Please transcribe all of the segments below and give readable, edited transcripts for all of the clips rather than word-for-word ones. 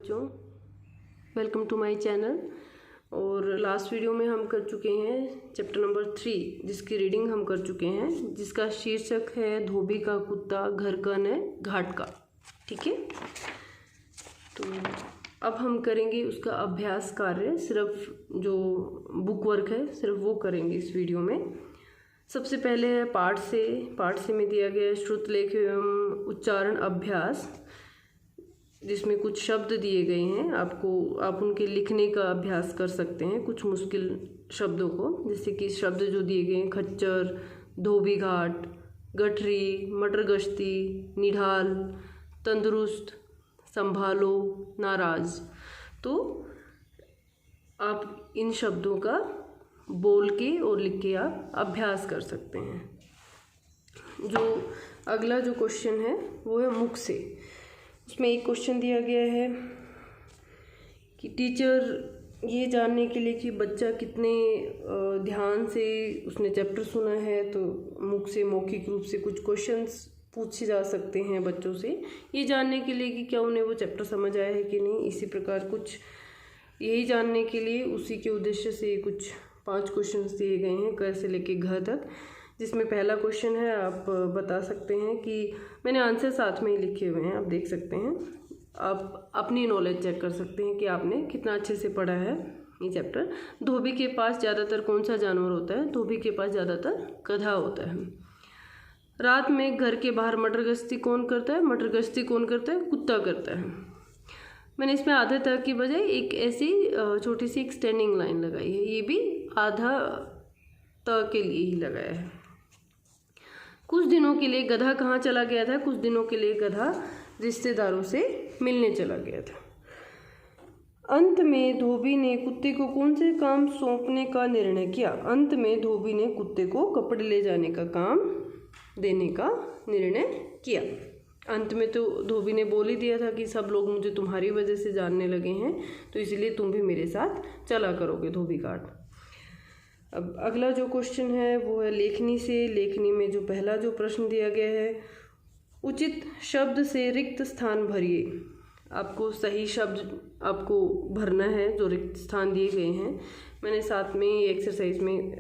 जो welcome to my channel. और last video में हम कर चुके हैं चैप्टर नंबर 3 जिसकी रीडिंग हम कर चुके हैं, जिसका शीर्षक है धोबी का कुत्ता घर का न घाट का। ठीक है, तो अब हम करेंगे उसका अभ्यास कार्य, सिर्फ जो बुक वर्क है सिर्फ वो करेंगे इस वीडियो में। सबसे पहले है पाठ से में दिया गया श्रुत लेख एवं उच्चारण अभ्यास, जिसमें कुछ शब्द दिए गए हैं। आप उनके लिखने का अभ्यास कर सकते हैं, कुछ मुश्किल शब्दों को, जैसे कि शब्द जो दिए गए हैं खच्चर, धोबी घाट, गठरी, मटर गश्ती, निढाल, तंदुरुस्त, संभालो, नाराज। तो आप इन शब्दों का बोल के और लिख के आप अभ्यास कर सकते हैं। जो अगला जो क्वेश्चन है वो है मुख से। उसमें एक क्वेश्चन दिया गया है कि टीचर ये जानने के लिए कि बच्चा कितने ध्यान से उसने चैप्टर सुना है, तो मुख से मौखिक रूप से कुछ क्वेश्चंस पूछे जा सकते हैं बच्चों से, ये जानने के लिए कि क्या उन्हें वो चैप्टर समझ आया है कि नहीं। इसी प्रकार कुछ यही जानने के लिए उसी के उद्देश्य से कुछ 5 क्वेश्चंस दिए गए हैं क से लेके घ तक, जिसमें पहला क्वेश्चन है, आप बता सकते हैं कि मैंने आंसर साथ में ही लिखे हुए हैं, आप देख सकते हैं। आप अपनी नॉलेज चेक कर सकते हैं कि आपने कितना अच्छे से पढ़ा है ये चैप्टर। धोबी के पास ज़्यादातर कौन सा जानवर होता है? धोबी के पास ज़्यादातर गधा होता है। रात में घर के बाहर मटर गश्ती कौन करता है? मटर गश्ती कौन करता है? कुत्ता करता है। मैंने इसमें आधे तक की बजाय एक ऐसी छोटी सी एक स्टैंडिंग लाइन लगाई है, ये भी आधा त के लिए ही लगाया है। कुछ दिनों के लिए गधा कहाँ चला गया था? कुछ दिनों के लिए गधा रिश्तेदारों से मिलने चला गया था। अंत में धोबी ने कुत्ते को कौन से काम सौंपने का निर्णय किया? अंत में धोबी ने कुत्ते को कपड़े ले जाने का काम देने का निर्णय किया। अंत में तो धोबी ने बोल ही दिया था कि सब लोग मुझे तुम्हारी वजह से जानने लगे हैं, तो इसलिए तुम भी मेरे साथ चला करोगे धोबी घाट। अब अगला जो क्वेश्चन है वो है लेखनी से। लेखनी में जो पहला जो प्रश्न दिया गया है, उचित शब्द से रिक्त स्थान भरिए। आपको सही शब्द आपको भरना है जो रिक्त स्थान दिए गए हैं। मैंने साथ में ये एक्सरसाइज में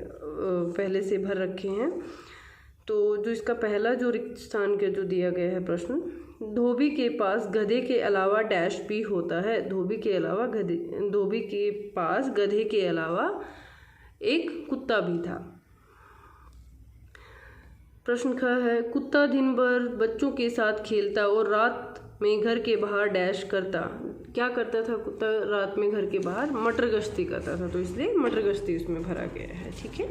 पहले से भर रखे हैं। तो जो इसका पहला जो रिक्त स्थान का जो दिया गया है प्रश्न, धोबी के पास गधे के अलावा डैश भी होता है। धोबी के पास गधे के अलावा एक कुत्ता भी था। प्रश्न ख है, कुत्ता दिन भर बच्चों के साथ खेलता और रात में घर के बाहर डैश करता। क्या करता था कुत्ता रात में घर के बाहर? मटर गश्ती करता था, तो इसलिए मटर गश्ती उसमें भरा गया है। ठीक है,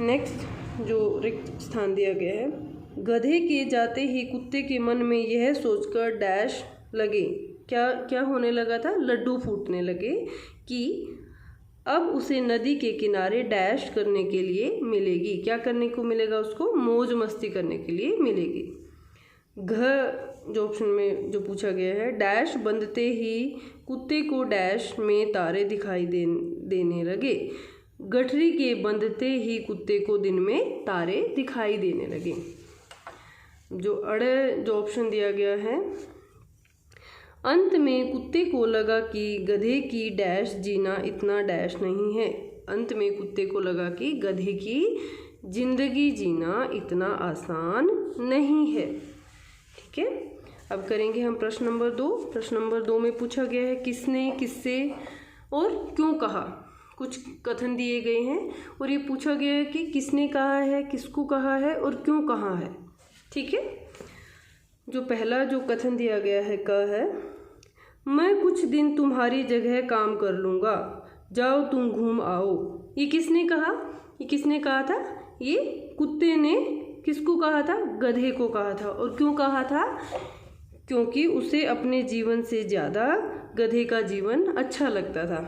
नेक्स्ट जो रिक्त स्थान दिया गया है, गधे के जाते ही कुत्ते के मन में यह सोचकर डैश लगे। क्या होने लगा था? लड्डू फूटने लगे कि अब उसे नदी के किनारे डैश करने के लिए मिलेगी। क्या करने को मिलेगा उसको? मौज मस्ती करने के लिए मिलेगी। घ जो ऑप्शन में जो पूछा गया है, डैश बंधते ही कुत्ते को डैश में तारे दिखाई देने लगे। गठरी के बंधते ही कुत्ते को दिन में तारे दिखाई देने लगे। जो जो ऑप्शन दिया गया है, अंत में कुत्ते को लगा कि गधे की डैश जीना इतना डैश नहीं है। अंत में कुत्ते को लगा कि गधे की जिंदगी जीना इतना आसान नहीं है। ठीक है, अब करेंगे हम प्रश्न नंबर 2। प्रश्न नंबर 2 में पूछा गया है किसने, किससे और क्यों कहा। कुछ कथन दिए गए हैं और ये पूछा गया है कि किसने कहा है, किसको कहा है और क्यों कहा है। ठीक है, जो पहला जो कथन दिया गया है क है, मैं कुछ दिन तुम्हारी जगह काम कर लूँगा, जाओ तुम घूम आओ। ये किसने कहा? ये किसने कहा था? ये कुत्ते ने किसको कहा था? गधे को कहा था। और क्यों कहा था? क्योंकि उसे अपने जीवन से ज़्यादा गधे का जीवन अच्छा लगता था।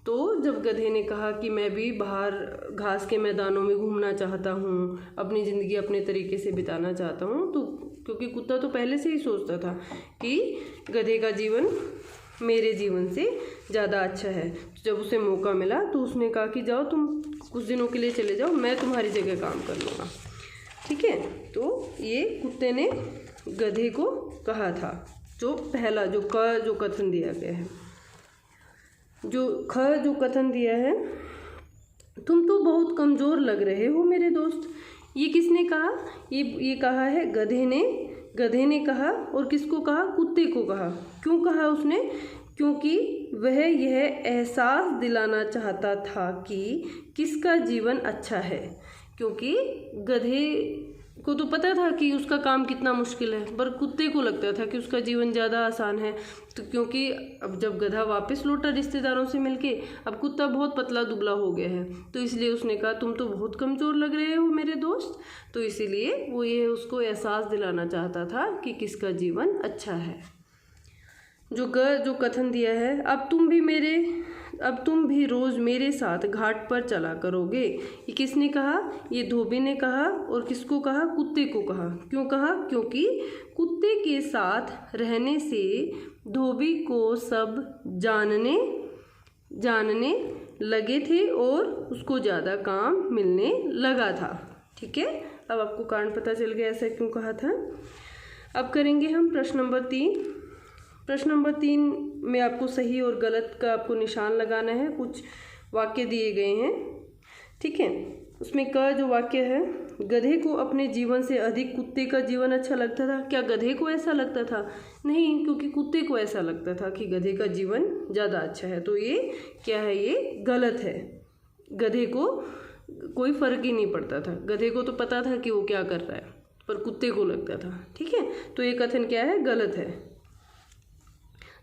तो जब गधे ने कहा कि मैं भी बाहर घास के मैदानों में घूमना चाहता हूँ, अपनी ज़िंदगी अपने तरीके से बिताना चाहता हूँ, तो क्योंकि कुत्ता तो पहले से ही सोचता था कि गधे का जीवन मेरे जीवन से ज़्यादा अच्छा है। तो जब उसे मौका मिला तो उसने कहा कि जाओ तुम कुछ दिनों के लिए चले जाओ, मैं तुम्हारी जगह काम कर लूँगा। ठीक है, तो ये कुत्ते ने गधे को कहा था। जो पहला जो कथन दिया गया है, जो कथन दिया है, तुम तो बहुत कमज़ोर लग रहे हो मेरे दोस्त। ये किसने कहा? ये कहा है गधे ने कहा। और किसको कहा? कुत्ते को कहा। क्यों कहा उसने? क्योंकि वह यह एहसास दिलाना चाहता था कि किसका जीवन अच्छा है। क्योंकि गधे को तो पता था कि उसका काम कितना मुश्किल है, पर कुत्ते को लगता था कि उसका जीवन ज़्यादा आसान है। तो क्योंकि अब जब गधा वापस लौटा रिश्तेदारों से मिलके, अब कुत्ता बहुत पतला दुबला हो गया है, तो इसलिए उसने कहा तुम तो बहुत कमज़ोर लग रहे हो मेरे दोस्त। तो इसीलिए वो ये उसको एहसास दिलाना चाहता था कि किसका जीवन अच्छा है। जो कथन दिया है, अब तुम भी रोज़ मेरे साथ घाट पर चला करोगे। ये किसने कहा? ये धोबी ने कहा। और किसको कहा? कुत्ते को कहा। क्यों कहा? क्योंकि कुत्ते के साथ रहने से धोबी को सब जानने लगे थे और उसको ज़्यादा काम मिलने लगा था। ठीक है, अब आपको कारण पता चल गया ऐसा क्यों कहा था। अब करेंगे हम प्रश्न नंबर 3। प्रश्न नंबर 3 में आपको सही और गलत का आपको निशान लगाना है। कुछ वाक्य दिए गए हैं, ठीक है। उसमें जो वाक्य है, गधे को अपने जीवन से अधिक कुत्ते का जीवन अच्छा लगता था। क्या गधे को ऐसा लगता था? नहीं, क्योंकि कुत्ते को ऐसा लगता था कि गधे का जीवन ज़्यादा अच्छा है। तो ये क्या है? ये गलत है। गधे को कोई फ़र्क ही नहीं पड़ता था। गधे को तो पता था कि वो क्या कर रहा है, पर कुत्ते को लगता था। ठीक है, तो ये कथन क्या है? गलत है।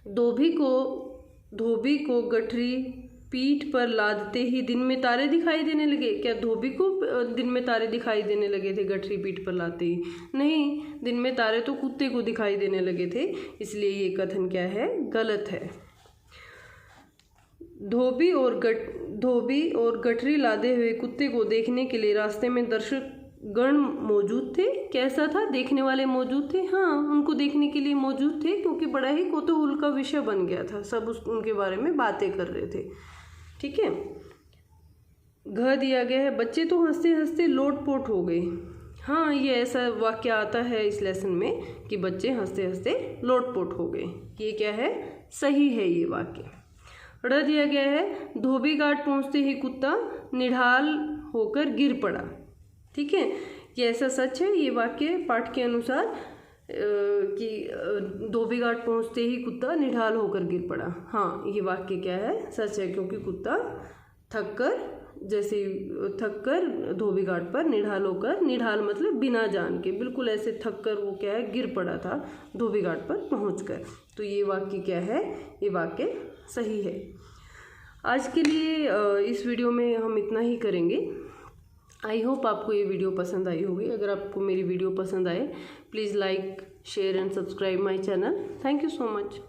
धोबी को गठरी पीठ पर लादते ही दिन में तारे दिखाई देने लगे। क्या धोबी को दिन में तारे दिखाई देने लगे थे गठरी पीठ पर लाते ही? नहीं, दिन में तारे तो कुत्ते को दिखाई देने लगे थे। इसलिए ये कथन क्या है? गलत है। धोबी और गठरी लादे हुए कुत्ते को देखने के लिए रास्ते में दर्शक गण मौजूद थे। कैसा था? देखने वाले मौजूद थे। हाँ, उनको देखने के लिए मौजूद थे, क्योंकि बड़ा ही कौतूहल का विषय बन गया था। सब उनके बारे में बातें कर रहे थे। ठीक है, दिया गया है, बच्चे तो हंसते हंसते लोटपोट हो गए। हाँ, ये ऐसा वाक्य आता है इस लेसन में कि बच्चे हंसते हंसते लोटपोट हो गए। ये क्या है? सही है ये वाक्य। दिया गया है, धोबी घाट पहुँचते ही कुत्ता निढाल होकर गिर पड़ा। ठीक है, ये ऐसा सच है ये वाक्य पाठ के अनुसार कि धोबी घाट पहुँचते ही कुत्ता निढाल होकर गिर पड़ा। हाँ, ये वाक्य क्या है? सच है, क्योंकि कुत्ता थक कर धोबी घाट पर निढाल होकर, निढाल मतलब बिना जान के, बिल्कुल ऐसे थक कर वो क्या है? गिर पड़ा था धोबी घाट पर पहुँचकर। तो ये वाक्य क्या है? ये वाक्य सही है। आज के लिए इस वीडियो में हम इतना ही करेंगे। आई होप आपको ये वीडियो पसंद आई होगी। अगर आपको मेरी वीडियो पसंद आए, please like, share and subscribe my channel. Thank you so much.